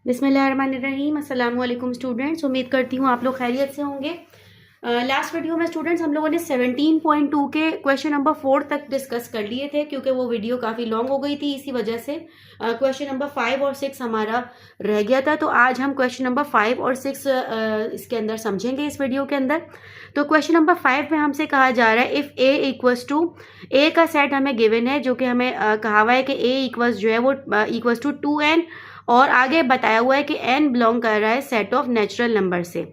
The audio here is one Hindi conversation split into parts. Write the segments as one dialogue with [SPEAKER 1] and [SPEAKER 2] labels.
[SPEAKER 1] बिस्मिल्लाहिर्रहमानिर्रहीम। अस्सलाम वालेकुम स्टूडेंट्स, उम्मीद करती हूँ आप लोग खैरियत से होंगे। लास्ट वीडियो में स्टूडेंट्स हम लोगों ने 17.2 के क्वेश्चन नंबर 4 तक डिस्कस कर लिए थे, क्योंकि वो वीडियो काफ़ी लॉन्ग हो गई थी। इसी वजह से क्वेश्चन नंबर 5 और 6 हमारा रह गया था। तो आज हम क्वेश्चन नंबर 5 और 6 इसके अंदर समझेंगे इस वीडियो के अंदर। तो क्वेश्चन नंबर 5 में हमसे कहा जा रहा है इफ़ ए इक्वल्स टू, ए का सेट हमें गिवन है, जो कि हमें कहा हुआ है कि ए इक्वल्स जो है वो इक्वल्स टू 2n, और आगे बताया हुआ है कि n बिलोंग कर रहा है सेट ऑफ नेचुरल नंबर से।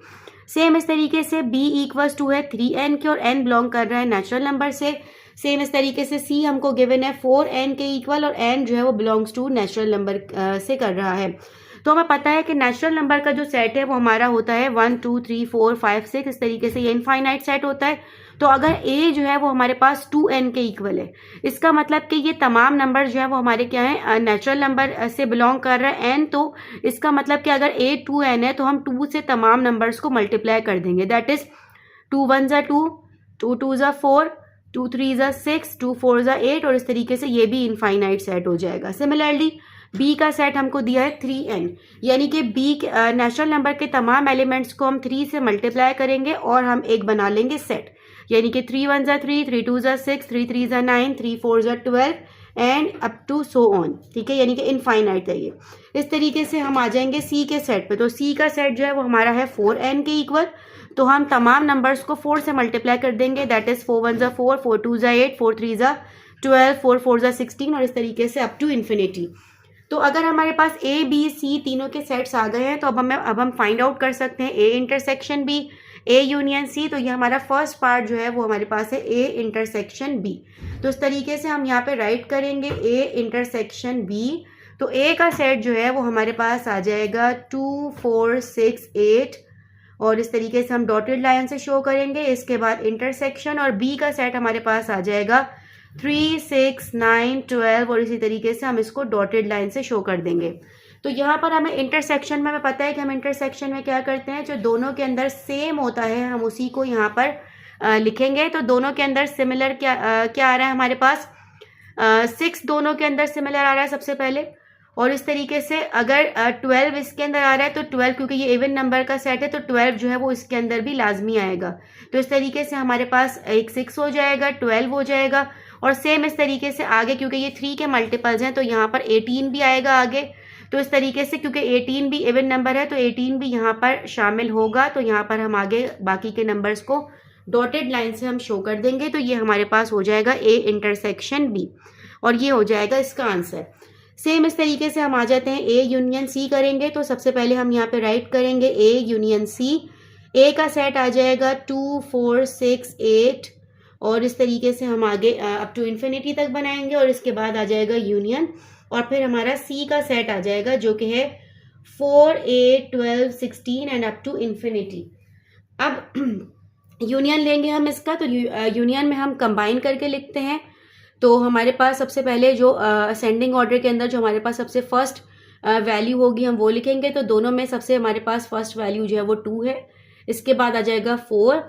[SPEAKER 1] सेम इस तरीके से b इक्वल्स टू है 3n के, और n बिलोंग कर रहा है नेचुरल नंबर से। सेम इस तरीके से c हमको गिवन है 4n के इक्वल, और n जो है वो बिलोंग्स टू नेचुरल नंबर से कर रहा है। तो हमें पता है कि नेचुरल नंबर का जो सेट है वो हमारा होता है 1 2 3 4 5 6, इस तरीके से ये इनफाइनाइट सेट होता है। तो अगर a जो है वो हमारे पास 2n के इक्वल है, इसका मतलब कि ये तमाम नंबर जो है वो हमारे क्या है, नेचुरल नंबर से बिलोंग कर रहा है n। तो इसका मतलब कि अगर a 2n है तो हम 2 से तमाम नंबर्स को मल्टीप्लाई कर देंगे। दैट इज 2 1 ज़ा 2, 2 2 ज़ा 4, 2 3 ज़ा 6, 2 4 ज़ा 8, और इस तरीके से ये भी इनफाइनाइट सेट हो जाएगा। सिमिलरली b का सेट हमको दिया है 3n, यानी कि b नेचुरल नंबर के तमाम एलिमेंट्स को हम 3 से मल्टीप्लाई करेंगे और हम एक बना लेंगे सेट, यानी कि 3 1 ज़ा 3, 3 2 ज़ा 6, 3 3 ज़ा 9, 3 4 ज़ा 12 and up to so on. ठीक है, यानी कि इनफाइनाइट है ये। इस तरीके से हम आ जाएंगे सी के सेट पे। तो सी का सेट जो है वो हमारा है 4n के इक्वल। तो हम तमाम नंबर्स को 4 से मल्टीप्लाई कर देंगे। दैट इज 4 1 ज़ा 4, 4 2 ज़ा 8, 4 3 ज़ा 12, 4 4 ज़ा 16, और इस तरीके से अप टू इन्फिनिटी। तो अगर हमारे पास ए बी सी तीनों के सेट्स आ गए हैं, तो अब हम फाइंड आउट कर सकते हैं A intersection B, A union C. तो ये हमारा फर्स्ट पार्ट जो है वो हमारे पास है ए इंटरसेक्शन बी। तो इस तरीके से हम यहाँ पे राइट करेंगे ए इंटरसेक्शन बी। तो ए का सेट जो है वो हमारे पास आ जाएगा 2 4 6 8, और इस तरीके से हम डॉटेड लाइन से शो करेंगे। इसके बाद इंटरसेक्शन, और बी का सेट हमारे पास आ जाएगा 3 6 9 12, और इसी तरीके से हम इसको डॉटेड लाइन से शो कर देंगे। तो यहाँ पर हमें इंटरसेक्शन में हमें पता है कि हम इंटरसेक्शन में क्या करते हैं, जो दोनों के अंदर सेम होता है हम उसी को यहाँ पर लिखेंगे। तो दोनों के अंदर सिमिलर क्या आ रहा है हमारे पास, 6 दोनों के अंदर सिमिलर आ रहा है सबसे पहले। और इस तरीके से अगर 12 इसके अंदर आ रहा है, तो 12 क्योंकि ये इवन नंबर का सेट है, तो 12 जो है वो इसके अंदर भी लाजमी आएगा। तो इस तरीके से हमारे पास एक 6 हो जाएगा, 12 हो जाएगा, और सेम इस तरीके से आगे क्योंकि ये 3 के मल्टीपल्स हैं तो यहाँ पर 18 भी आएगा आगे। तो इस तरीके से क्योंकि 18 भी इवन नंबर है तो 18 भी यहाँ पर शामिल होगा। तो यहाँ पर हम आगे बाकी के नंबर्स को डॉटेड लाइन से हम शो कर देंगे। तो ये हमारे पास हो जाएगा ए इंटरसेक्शन बी, और ये हो जाएगा इसका आंसर। सेम इस तरीके से हम आ जाते हैं ए यूनियन सी करेंगे। तो सबसे पहले हम यहाँ पे राइट करेंगे ए यूनियन सी। ए का सेट आ जाएगा 2 4 6 8, और इस तरीके से हम आगे अप टू इन्फिनिटी तक बनाएंगे, और इसके बाद आ जाएगा यूनियन, और फिर हमारा सी का सेट आ जाएगा जो कि है 4 8 12 16 एंड अप टू इन्फिनिटी। अब यूनियन लेंगे हम इसका, तो यूनियन में हम कंबाइन करके लिखते हैं। तो हमारे पास सबसे पहले जो असेंडिंग ऑर्डर के अंदर जो हमारे पास सबसे फर्स्ट वैल्यू होगी हम वो लिखेंगे। तो दोनों में सबसे हमारे पास फर्स्ट वैल्यू जो है वो 2 है। इसके बाद आ जाएगा 4,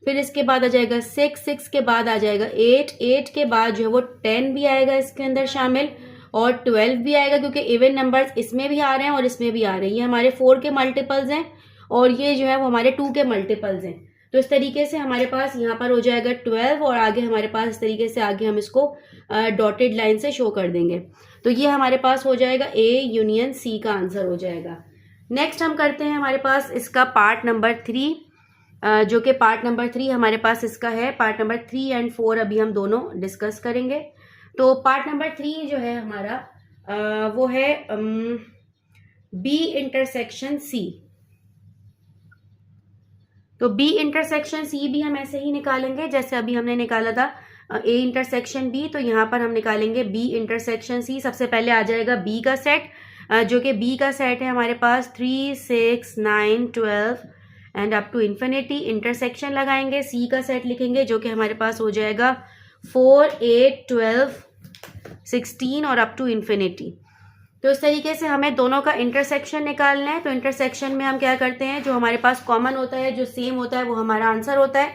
[SPEAKER 1] फिर इसके बाद आ जाएगा 6, 6 के बाद आ जाएगा 8, 8 के बाद जो है वो 10 भी आएगा इसके अंदर शामिल, और 12 भी आएगा क्योंकि इवन नंबर्स इसमें भी आ रहे हैं और इसमें भी आ रहे हैं। ये हमारे 4 के मल्टीपल्स हैं, और ये जो है वो हमारे 2 के मल्टीपल्स हैं। तो इस तरीके से हमारे पास यहाँ पर हो जाएगा 12, और आगे हमारे पास इस तरीके से आगे हम इसको डॉटेड लाइन से शो कर देंगे। तो ये हमारे पास हो जाएगा ए यूनियन सी का आंसर हो जाएगा। नेक्स्ट हम करते हैं हमारे पास इसका पार्ट नंबर 3, जो कि पार्ट नंबर 3 हमारे पास इसका है। पार्ट नंबर 3 एंड 4 अभी हम दोनों डिस्कस करेंगे। तो पार्ट नंबर 3 जो है हमारा वो है बी इंटरसेक्शन सी। तो बी इंटरसेक्शन सी भी हम ऐसे ही निकालेंगे जैसे अभी हमने निकाला था ए इंटरसेक्शन बी। तो यहाँ पर हम निकालेंगे बी इंटरसेक्शन सी। सबसे पहले आ जाएगा बी का सेट, जो कि बी का सेट है हमारे पास 3 6 9 12 and up to infinity. Intersection लगाएंगे, सी का सेट लिखेंगे जो कि हमारे पास हो जाएगा 4 8 12 16 और अप टू इन्फिनिटी। तो इस तरीके से हमें दोनों का इंटरसेक्शन निकालना है। तो इंटरसेक्शन में हम क्या करते हैं, जो हमारे पास कॉमन होता है, जो सेम होता है, वो हमारा आंसर होता है।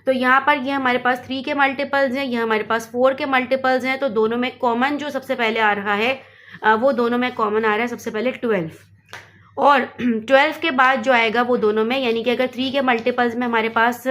[SPEAKER 1] तो यहाँ पर ये हमारे पास 3 के मल्टीपल्स हैं, ये हमारे पास 4 के मल्टीपल्स हैं। तो दोनों में कॉमन जो सबसे पहले आ रहा है वो दोनों में कॉमन आ रहा है सबसे पहले 12, और 12 के बाद जो आएगा वो दोनों में, यानी कि अगर 3 के मल्टीपल्स में हमारे पास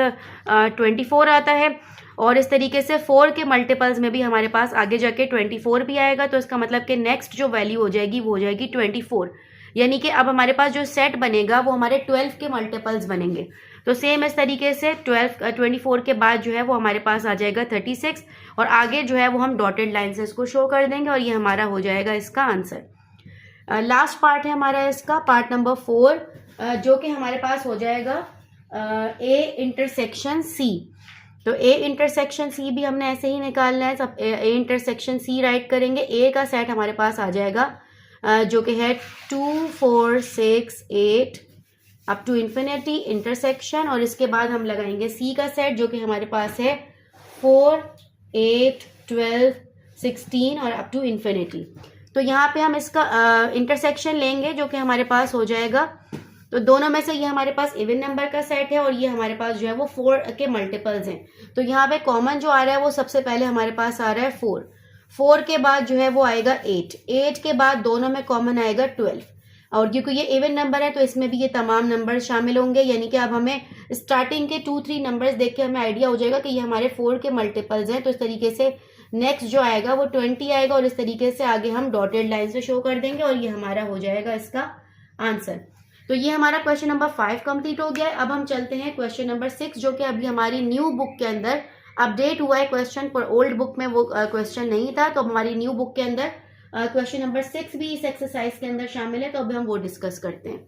[SPEAKER 1] 24 आता है और इस तरीके से 4 के मल्टीपल्स में भी हमारे पास आगे जाके 24 भी आएगा, तो इसका मतलब कि नेक्स्ट जो वैल्यू हो जाएगी वो हो जाएगी 24। यानी कि अब हमारे पास जो सेट बनेगा वो हमारे 12 के मल्टीपल्स बनेंगे। तो सेम इस तरीके से 24 के बाद जो है वो हमारे पास आ जाएगा 36 और आगे जो है वो हम डॉटेड लाइन से इसको शो कर देंगे और ये हमारा हो जाएगा इसका आंसर। लास्ट पार्ट है हमारा इसका, पार्ट नंबर 4, जो कि हमारे पास हो जाएगा ए इंटरसेक्शन सी। तो ए इंटरसेक्शन सी भी हमने ऐसे ही निकालना है। सब ए इंटरसेक्शन सी राइट करेंगे। ए का सेट हमारे पास आ जाएगा जो कि है 2 4 6 8 अप टू इन्फिनिटी इंटरसेक्शन, और इसके बाद हम लगाएंगे सी का सेट जो कि हमारे पास है 4 8 12 16 और अप टू इन्फिनिटी। तो यहाँ पे हम इसका इंटरसेक्शन लेंगे जो कि हमारे पास हो जाएगा, तो दोनों में से ये हमारे पास इवन नंबर का सेट है और ये हमारे पास जो है वो 4 के मल्टीपल्स हैं। तो यहाँ पे कॉमन जो आ रहा है वो सबसे पहले हमारे पास आ रहा है 4, 4 के बाद जो है वो आएगा 8, 8 के बाद दोनों में कॉमन आएगा 12, और क्योंकि ये इवन नंबर है तो इसमें भी ये तमाम नंबर शामिल होंगे। यानी कि अब हमें स्टार्टिंग के 2-3 नंबर्स देख के हमें आइडिया हो जाएगा कि ये हमारे 4 के मल्टीपल्स हैं। तो इस तरीके से नेक्स्ट जो आएगा वो 20 आएगा और इस तरीके से आगे हम डॉटेड लाइन से शो कर देंगे और ये हमारा हो जाएगा इसका आंसर। तो ये हमारा क्वेश्चन नंबर 5 कंप्लीट हो गया है। अब हम चलते हैं क्वेश्चन नंबर 6, जो कि अभी हमारी न्यू बुक के अंदर अपडेट हुआ है क्वेश्चन, पर ओल्ड बुक में वो क्वेश्चन नहीं था। तो हमारी न्यू बुक के अंदर क्वेश्चन नंबर 6 भी इस एक्सरसाइज के अंदर शामिल है, तो अब हम वो डिस्कस करते हैं।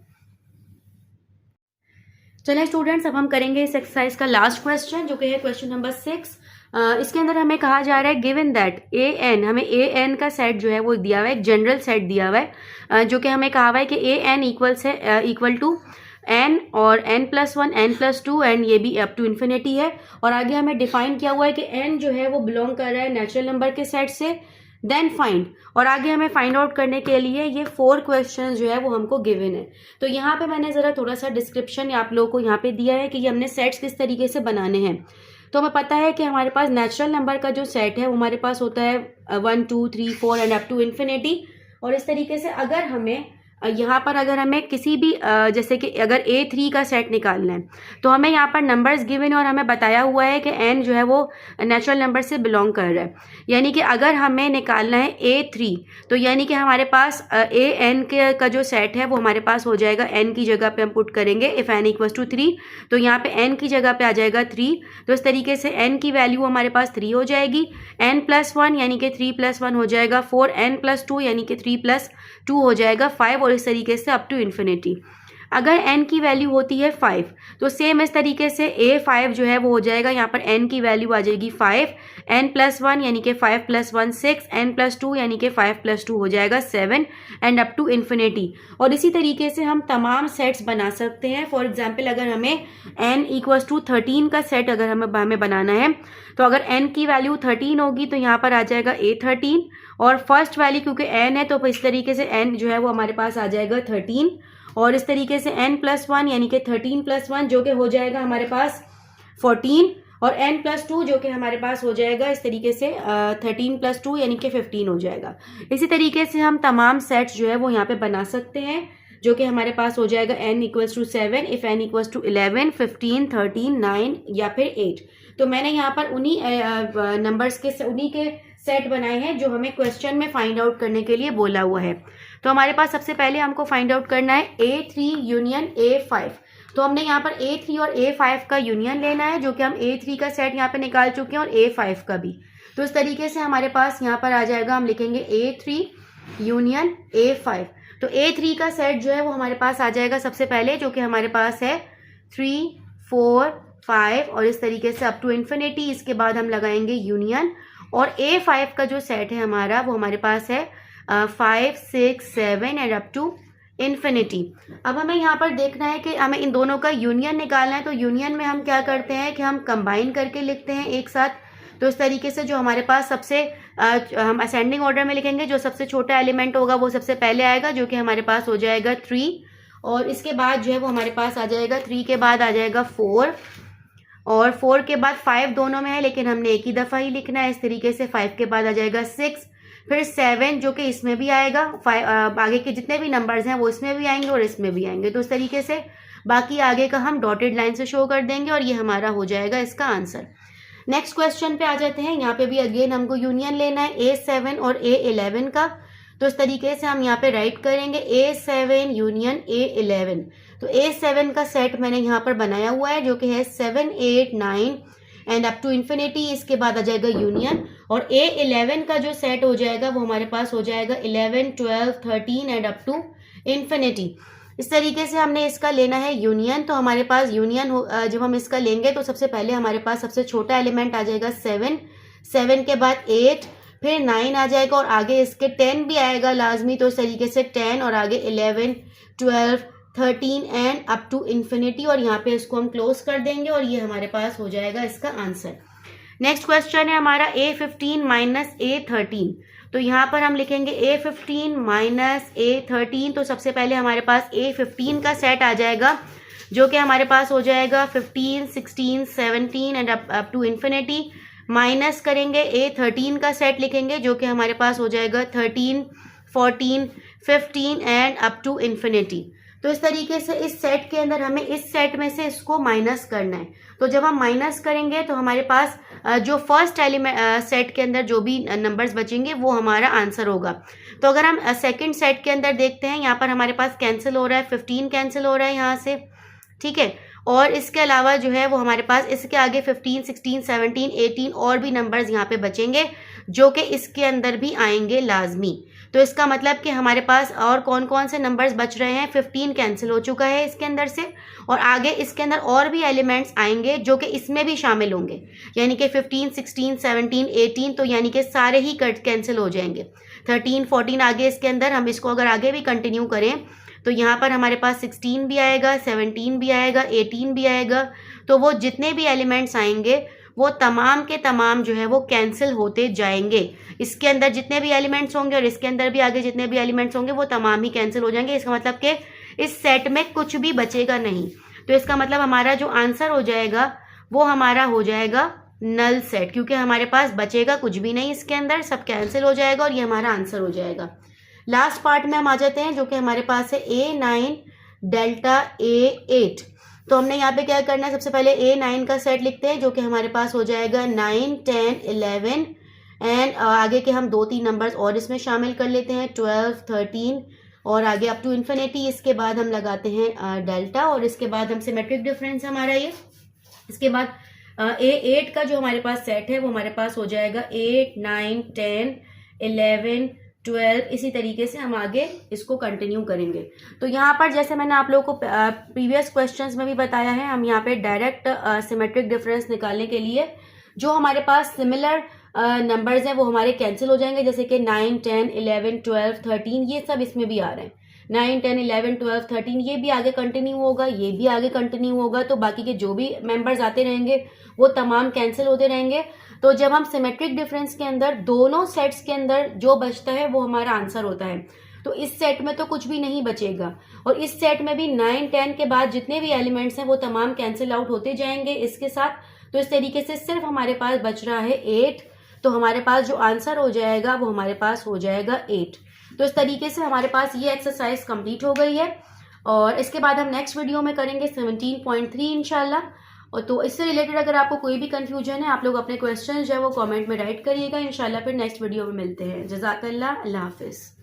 [SPEAKER 1] चलिए स्टूडेंट्स, अब हम करेंगे इस एक्सरसाइज का लास्ट क्वेश्चन जो कि है क्वेश्चन नंबर 6। इसके अंदर हमें कहा जा रहा है गिवन दैट ए एन, हमें ए एन का सेट जो है वो दिया हुआ है, एक जनरल सेट दिया हुआ है जो कि हमें कहा हुआ है कि A N equal to N और n+1 n+2 एंड ये भी अप टू इन्फिनिटी है। और आगे हमें डिफाइन किया हुआ है कि n जो है वो बिलोंग कर रहा है नेचुरल नंबर के सेट से। देन फाइंड, और आगे हमें फाइंड आउट करने के लिए ये 4 क्वेश्चन जो है वो हमको गिवन है। तो यहाँ पे मैंने ज़रा थोड़ा सा डिस्क्रिप्शन आप लोगों को यहाँ पे दिया है कि ये हमने सेट्स किस तरीके से बनाने हैं। तो हमें पता है कि हमारे पास नेचुरल नंबर का जो सेट है वो हमारे पास होता है 1 2 3 4 एंड अप टू इन्फिनिटी। और इस तरीके से अगर हमें यहाँ पर अगर हमें किसी भी जैसे कि अगर A3 का सेट निकालना है तो हमें यहाँ पर नंबर्स गिवन और हमें बताया हुआ है कि n जो है वो नेचुरल नंबर से बिलोंग कर रहा है। यानी कि अगर हमें निकालना है A3 तो यानी कि हमारे पास AN का जो सेट है वो हमारे पास हो जाएगा, n की जगह पे हम पुट करेंगे इफ़ n इक्वल्स टू 3, तो यहाँ पे n की जगह पे आ जाएगा 3। तो इस तरीके से n की वैल्यू हमारे पास 3 हो जाएगी, n+1 यानी कि 3+1 हो जाएगा 4, n+2 यानी कि 3+2 हो जाएगा 5, और इस तरीके से अप टू इन्फिनिटी। अगर n की वैल्यू होती है 5 तो सेम इस तरीके से A5 जो है वो हो जाएगा, यहाँ पर n की वैल्यू आ जाएगी 5, n+1 यानी कि 5+1 6, n+2 यानी कि 5+2 हो जाएगा 7 एंड अप टू इन्फिनिटी। और इसी तरीके से हम तमाम सेट्स बना सकते हैं। फॉर एग्जाम्पल अगर हमें n इक्वल्स टू 13 का सेट अगर हमें बनाना है तो अगर n की वैल्यू 13 होगी तो यहाँ पर आ जाएगा A13, और फर्स्ट वैल्यू क्योंकि n है तो इस तरीके से n जो है वो हमारे पास आ जाएगा 13, और इस तरीके से n+1 यानी कि 13+1 जो कि हो जाएगा हमारे पास 14, और n+2 जो कि हमारे पास हो जाएगा इस तरीके से 13+2 यानी कि 15 हो जाएगा। इसी तरीके से हम तमाम सेट्स जो है वो यहाँ पे बना सकते हैं जो कि हमारे पास हो जाएगा n equals to 7 if n equals to 11 15 13 9 या फिर 8। तो मैंने यहाँ पर उन्हीं नंबर्स के उन्हीं के सेट बनाए हैं जो हमें क्वेश्चन में फाइंड आउट करने के लिए बोला हुआ है। तो हमारे पास सबसे पहले हमको फाइंड आउट करना है A3 यूनियन A5। तो हमने यहाँ पर A3 और A5 का यूनियन लेना है, जो कि हम A3 का सेट यहाँ पे निकाल चुके हैं और A5 का भी। तो इस तरीके से हमारे पास यहाँ पर आ जाएगा, हम लिखेंगे A3 यूनियन A5। तो A3 का सेट जो है वो हमारे पास आ जाएगा सबसे पहले, जो कि हमारे पास है 3 4 5 और इस तरीके से अप टू इन्फिनिटी। इसके बाद हम लगाएंगे यूनियन, और A5 का जो सेट है हमारा वो हमारे पास है 5 6 7 एंड अप टू इन्फिनिटी। अब हमें यहाँ पर देखना है कि हमें इन दोनों का यूनियन निकालना है। तो यूनियन में हम क्या करते हैं कि हम कंबाइन करके लिखते हैं एक साथ। तो इस तरीके से जो हमारे पास सबसे हम असेंडिंग ऑर्डर में लिखेंगे, जो सबसे छोटा एलिमेंट होगा वो सबसे पहले आएगा, जो कि हमारे पास हो जाएगा 3, और इसके बाद जो है वो हमारे पास आ जाएगा 3 के बाद आ जाएगा 4, और 4 के बाद 5 दोनों में है लेकिन हमने एक ही दफ़ा ही लिखना है। इस तरीके से 5 के बाद आ जाएगा 6, फिर 7 जो कि इसमें भी आएगा, आगे के जितने भी नंबर्स हैं वो इसमें भी आएंगे और इसमें भी आएंगे। तो इस तरीके से बाकी आगे का हम डॉटेड लाइन से शो कर देंगे और ये हमारा हो जाएगा इसका आंसर। नेक्स्ट क्वेश्चन पे आ जाते हैं। यहाँ पे भी अगेन हमको यूनियन लेना है A7 और A11 का। तो इस तरीके से हम यहाँ पे राइट करेंगे A7 यूनियन A11। तो A7 का सेट मैंने यहाँ पर बनाया हुआ है जो कि है 7 8 9 एंड अप टू इन्फिनिटी। इसके बाद आ जाएगा यूनियन, और A11 का जो सेट हो जाएगा वो हमारे पास हो जाएगा 11 12 13 एंड अप टू इन्फिनिटी। इस तरीके से हमने इसका लेना है यूनियन। तो हमारे पास यूनियन जब हम इसका लेंगे तो सबसे पहले हमारे पास सबसे छोटा एलिमेंट आ जाएगा 7, 7 के बाद 8, फिर 9 आ जाएगा और आगे इसके 10 भी आएगा लाजमी। तो इस तरीके से 10 और आगे 11 12 13 एंड अप टू इन्फिनिटी, और यहाँ पे इसको हम क्लोज कर देंगे और ये हमारे पास हो जाएगा इसका आंसर। नेक्स्ट क्वेश्चन है हमारा A15 माइनस A13। तो यहाँ पर हम लिखेंगे A15 माइनस A13। तो सबसे पहले हमारे पास A15 का सेट आ जाएगा जो कि हमारे पास हो जाएगा 15 16 17 and up to infinity. Minus करेंगे A13 का सेट लिखेंगे जो कि हमारे पास हो जाएगा 13 14 15 एंड अप टू इन्फिनिटी। तो इस तरीके से इस सेट के अंदर हमें इस सेट में से इसको माइनस करना है। तो जब हम माइनस करेंगे तो हमारे पास जो फर्स्ट एलिमेंट सेट के अंदर जो भी नंबर्स बचेंगे वो हमारा आंसर होगा। तो अगर हम सेकंड सेट के अंदर देखते हैं, यहाँ पर हमारे पास कैंसिल हो रहा है, 15 कैंसिल हो रहा है यहाँ से, ठीक है। और इसके अलावा जो है वो हमारे पास इसके आगे 15 16 17 18 और भी नंबर्स यहाँ पे बचेंगे जो कि इसके अंदर भी आएंगे लाजमी। तो इसका मतलब कि हमारे पास और कौन कौन से नंबर्स बच रहे हैं, 15 कैंसिल हो चुका है इसके अंदर से, और आगे इसके अंदर और भी एलिमेंट्स आएंगे जो कि इसमें भी शामिल होंगे, यानी कि 15 16 17 18, तो यानी कि सारे ही कैंसिल हो जाएंगे। 13 14 आगे इसके अंदर हम इसको अगर आगे भी कंटिन्यू करें तो यहाँ पर हमारे पास 16 भी आएगा, 17 भी आएगा, 18 भी आएगा। तो वो जितने भी एलिमेंट्स आएंगे वो तमाम के तमाम जो है वो कैंसिल होते जाएंगे। इसके अंदर जितने भी एलिमेंट्स होंगे और इसके अंदर भी आगे जितने भी एलिमेंट्स होंगे वो तमाम ही कैंसिल हो जाएंगे। इसका मतलब कि इस सेट में कुछ भी बचेगा नहीं। तो इसका मतलब हमारा जो आंसर हो जाएगा वो हमारा हो जाएगा नल सेट, क्योंकि हमारे पास बचेगा कुछ भी नहीं इसके अंदर, सब कैंसिल हो जाएगा और ये हमारा आंसर हो जाएगा। लास्ट पार्ट में हम आ जाते हैं जो कि हमारे पास है A9 डेल्टा A8। तो हमने यहाँ पे क्या करना है, सबसे पहले A9 का सेट लिखते हैं जो कि हमारे पास हो जाएगा 9 10 11 एंड आगे के हम 2-3 नंबर्स और इसमें शामिल कर लेते हैं 12 13 और आगे अप टू इन्फिनिटी। इसके बाद हम लगाते हैं डेल्टा और इसके बाद हम सिमेट्रिक डिफरेंस हमारा ये। इसके बाद A8 का जो हमारे पास सेट है वो हमारे पास हो जाएगा 8 9 10 11 12। इसी तरीके से हम आगे इसको कंटिन्यू करेंगे। तो यहाँ पर जैसे मैंने आप लोगों को प्रीवियस क्वेश्चंस में भी बताया है, हम यहाँ पे डायरेक्ट सिमेट्रिक डिफरेंस निकालने के लिए जो हमारे पास सिमिलर नंबर्स हैं वो हमारे कैंसिल हो जाएंगे, जैसे कि 9 10 11 12 13 ये सब इसमें भी आ रहे हैं। 9 10 11 12 13 ये भी आगे कंटिन्यू होगा, ये भी आगे कंटिन्यू होगा। तो बाकी के जो भी मेंबर्स आते रहेंगे वो तमाम कैंसिल होते रहेंगे। तो जब हम सिमेट्रिक डिफरेंस के अंदर दोनों सेट्स के अंदर जो बचता है वो हमारा आंसर होता है। तो इस सेट में तो कुछ भी नहीं बचेगा और इस सेट में भी 9 10 के बाद जितने भी एलिमेंट्स हैं वो तमाम कैंसिल आउट होते जाएंगे इसके साथ। तो इस तरीके से सिर्फ हमारे पास बच रहा है 8। तो हमारे पास जो आंसर हो जाएगा वो हमारे पास हो जाएगा 8। तो इस तरीके से हमारे पास ये एक्सरसाइज कंप्लीट हो गई है और इसके बाद हम नेक्स्ट वीडियो में करेंगे 17.3 इंशाल्लाह। और तो इससे रिलेटेड अगर आपको कोई भी कंफ्यूजन है आप लोग अपने क्वेश्चन जो है वो कमेंट में राइट करिएगा। इंशाल्लाह फिर नेक्स्ट वीडियो में मिलते हैं। जज़ाकल्लाह, अल्लाह हाफिज़।